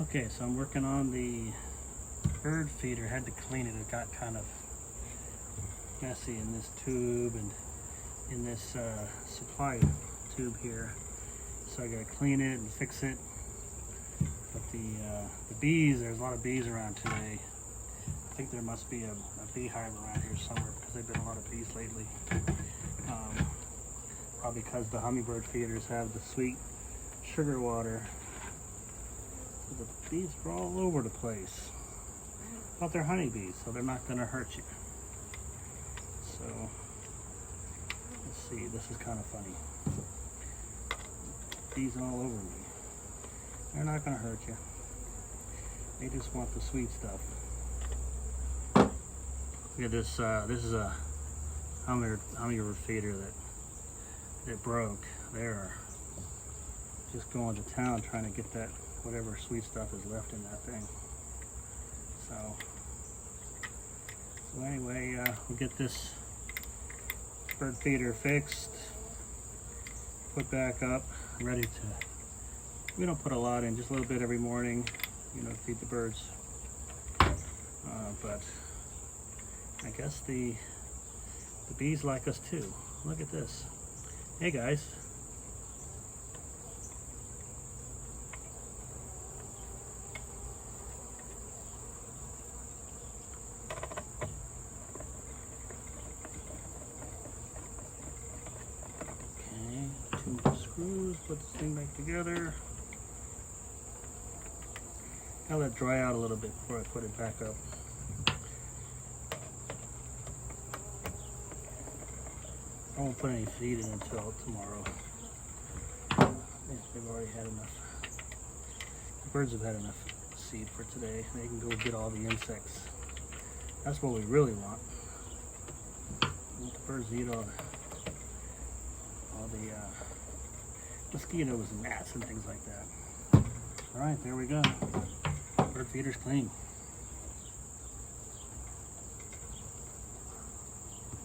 Okay, so I'm working on the bird feeder. Had to clean it. It got kind of messy in this tube and in this supply tube here. So I gotta clean it and fix it. But the bees, there's a lot of bees around today. I think there must be a beehive around here somewhere because there've been a lot of bees lately. Probably because the hummingbird feeders have the sweet sugar water. So the bees are all over the place. But they're honeybees, so they're not gonna hurt you. So let's see, this is kind of funny. Bees all over me. They're not gonna hurt you. They just want the sweet stuff. Look at this. This is a hummingbird feeder that broke. They're just going to town trying to get that whatever sweet stuff is left in that thing. So anyway, we'll get this bird feeder fixed, put back up, ready to. We don't put a lot in, just a little bit every morning, you know, to feed the birds. But I guess the bees like us too. Look at this. Hey guys. Okay, 2 more screws, put this thing back together. I'll let it dry out a little bit before I put it back up. I won't put any feed in until tomorrow. They've already had enough. The birds have had enough seed for today. They can go get all the insects. That's what we really want. We want the birds to eat all the mosquitoes and gnats and things like that. All right, there we go. Bird feeder's clean.